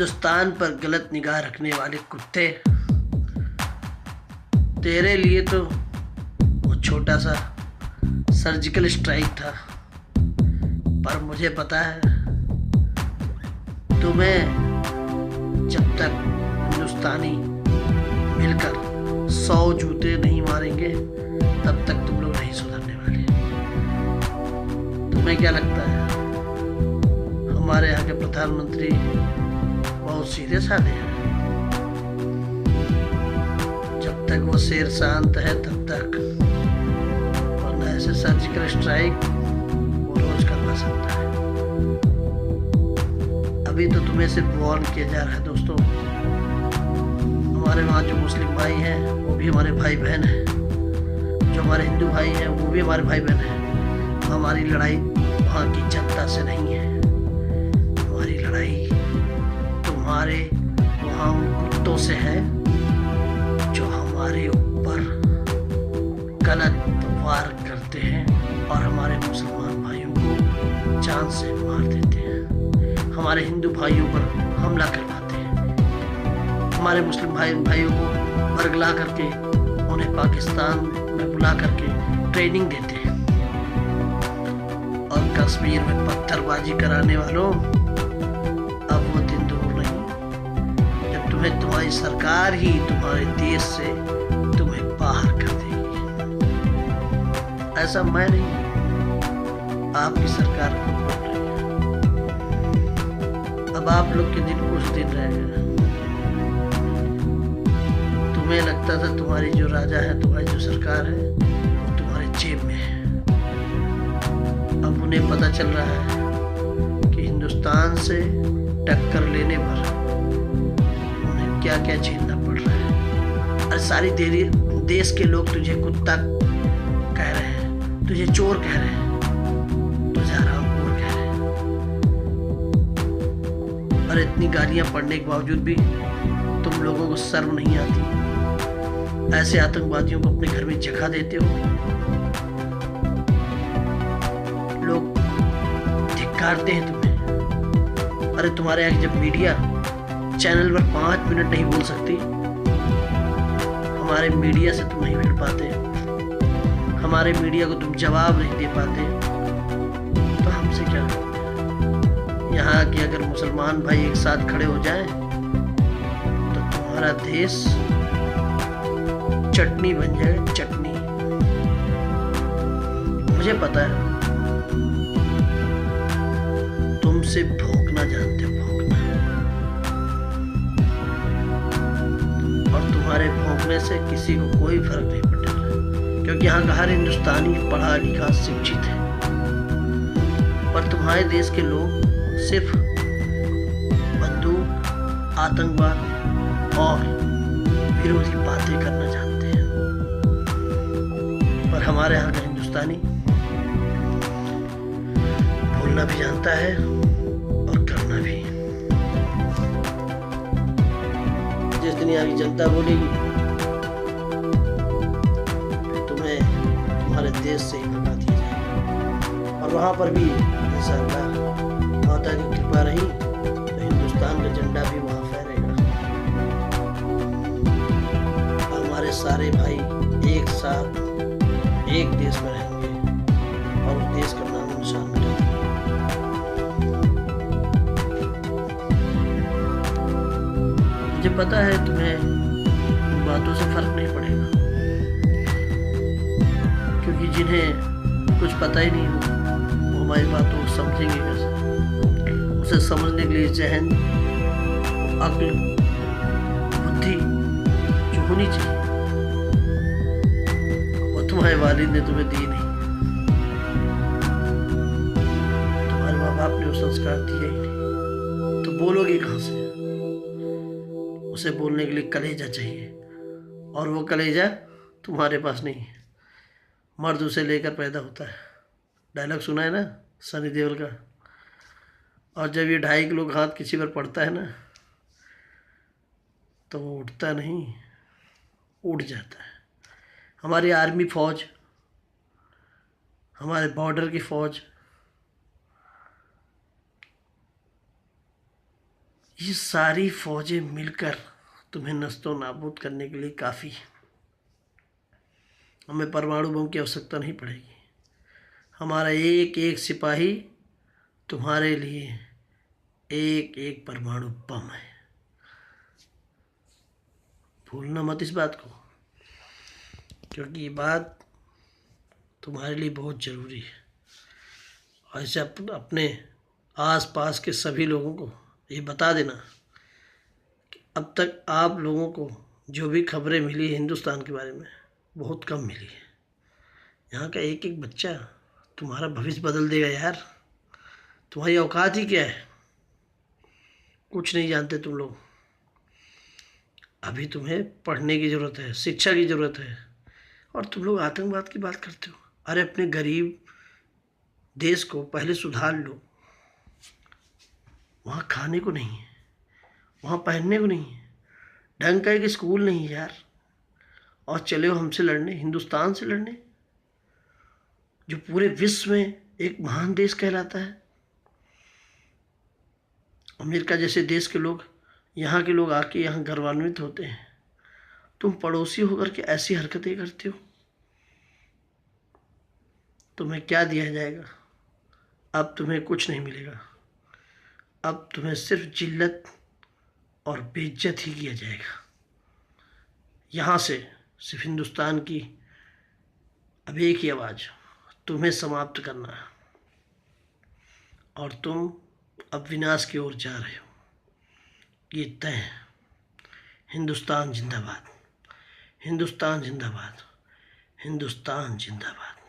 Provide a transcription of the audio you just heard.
हिंदुस्तान पर गलत निगाह रखने वाले कुत्ते, तेरे लिए तो वो छोटा सा सर्जिकल स्ट्राइक था, पर मुझे पता है तुम्हें जब तक हिंदुस्तानी मिलकर 100 जूते नहीं मारेंगे तब तक तुम लोग नहीं सुधरने वाले। तुम्हें क्या लगता है हमारे यहाँ के प्रधानमंत्री बहुत सीरियस आदमी हैं? जब तक वो शेर शांत है तब तक, वरना ऐसे सर्जिकल स्ट्राइक वो रोज करना सकता है। अभी तो तुम्हें सिर्फ वार्न किया जा रहा है दोस्तों। हमारे वहाँ जो मुस्लिम भाई हैं वो भी हमारे भाई बहन हैं, जो हमारे हिंदू भाई हैं वो भी हमारे भाई बहन हैं। हमारी लड़ाई वहाँ की जनता से नहीं है, हमारी लड़ाई तुम्हारे वहाँ उन कुत्तों से है जो हमारे ऊपर गलत वार करते हैं और हमारे मुसलमान भाइयों को जान से मार देते हैं, हमारे हिंदू भाइयों पर हमला करवाते हैं, हमारे मुस्लिम भाइयों को बरगला करके उन्हें पाकिस्तान में बुला करके ट्रेनिंग देते हैं। और कश्मीर में पत्थरबाजी कराने वालों, अब वो दिन दूर नहीं जब तुम्हें तुम्हारी सरकार ही तुम्हारे देश से तुम्हें बाहर कर देगी। ऐसा मैं नहीं, आपकी सरकार को बोल रही है। अब आप लोग के दिन कुछ दिन रह गए। तुम्हें लगता था तुम्हारी जो राजा है, तुम्हारी जो सरकार है वो तुम्हारे जेब में है। अब उन्हें पता चल रहा है कि हिंदुस्तान से टक्कर लेने पर उन्हें क्या क्या झेलना पड़ रहा है। और सारी देश के लोग तुझे कुत्ता कह रहे हैं, तुझे चोर कह रहे हैं, तुझे हरामखोर कह रहे हैं। और इतनी गालियां पड़ने के बावजूद भी तुम लोगों को शर्म नहीं आती। ऐसे आतंकवादियों को अपने घर में जगह देते हो। लोग धिक्कारते हैं तुम्हें। अरे तुम्हारे यहाँ जब मीडिया चैनल पर 5 मिनट नहीं बोल सकती, हमारे मीडिया से तुम नहीं मिल पाते, हमारे मीडिया को तुम जवाब नहीं दे पाते, तो हमसे क्या? यहाँ के अगर मुसलमान भाई एक साथ खड़े हो जाएं तो तुम्हारा देश चटनी बन जाए, चटनी। मुझे पता है तुम सिर्फ भौंकना जानते हो, भौंकना। और तुम्हारे भौंकने से किसी को कोई फर्क नहीं पड़ेगा, क्योंकि यहाँ का हर हिंदुस्तानी पढ़ा लिखा शिक्षित है। पर तुम्हारे देश के लोग सिर्फ बंदूक, आतंकवाद और विरोधी बातें करना जानते हैं। पर हमारे यहाँ का हिंदुस्तानी बोलना भी जानता है और करना भी। जिस दिन यहाँ की जनता बोलेगी तुम्हें तुम्हारे देश से ही भगा दिया जाएगा। और वहाँ पर भी इंशाअल्लाह माता की कृपा रही तो हिंदुस्तान का झंडा भी वहाँ फहरेगा और हमारे सारे भाई एक साथ एक देश में रहेंगे और उस देश का नाम निशान मिलेगा। मुझे पता है तुम्हें इन बातों से फर्क नहीं पड़ेगा, क्योंकि जिन्हें कुछ पता ही नहीं हो वो हमारी बातों को समझेंगे कैसे? उसे समझने के लिए जहन, अक्ल, बुद्धि जो होनी चाहिए वो तुम्हारे वालिद ने तुम्हें दी नहीं, तुम्हारे माँ बाप ने वो संस्कार दिए ही नहीं, तो बोलोगे कहाँ से? उसे बोलने के लिए कलेजा चाहिए और वो कलेजा तुम्हारे पास नहीं है। मर्द उसे लेकर पैदा होता है। डायलॉग सुना है ना सनी देओल का? और जब ये 2.5 किलो का हाथ किसी पर पड़ता है ना तो वो उठता नहीं, उड़ जाता है। हमारी आर्मी फौज, हमारे बॉर्डर की फौज ये सारी फौजें मिलकर तुम्हें नस्तो नाबूद करने के लिए काफ़ी है। हमें परमाणु बम की आवश्यकता नहीं पड़ेगी। हमारा एक एक सिपाही तुम्हारे लिए एक एक परमाणु बम है। भूलना मत इस बात को, क्योंकि ये बात तुम्हारे लिए बहुत ज़रूरी है। ऐसे अपने आस पास के सभी लोगों को ये बता देना कि अब तक आप लोगों को जो भी खबरें मिली है हिंदुस्तान के बारे में, बहुत कम मिली है। यहाँ का एक एक बच्चा तुम्हारा भविष्य बदल देगा यार। तुम्हारी औकात ही क्या है, कुछ नहीं जानते तुम लोग। अभी तुम्हें पढ़ने की ज़रूरत है, शिक्षा की ज़रूरत है, और तुम लोग आतंकवाद की बात करते हो। अरे अपने गरीब देश को पहले सुधार लो। वहाँ खाने को नहीं है, वहाँ पहनने को नहीं है, ढंग का एक स्कूल नहीं है यार, और चले हो हमसे लड़ने, हिंदुस्तान से लड़ने, जो पूरे विश्व में एक महान देश कहलाता है। अमेरिका जैसे देश के लोग, यहाँ के लोग आके यहाँ गर्वान्वित होते हैं। तुम पड़ोसी होकर के ऐसी हरकतें करते हो। तुम्हें क्या दिया जाएगा? अब तुम्हें कुछ नहीं मिलेगा। अब तुम्हें सिर्फ जिल्लत और बेइज्जत ही किया जाएगा। यहाँ से सिर्फ हिंदुस्तान की अब एक ही आवाज़, तुम्हें समाप्त करना है, और तुम अब विनाश की ओर जा रहे हो। ये तय है। हिंदुस्तान जिंदाबाद, हिंदुस्तान जिंदाबाद, हिंदुस्तान जिंदाबाद।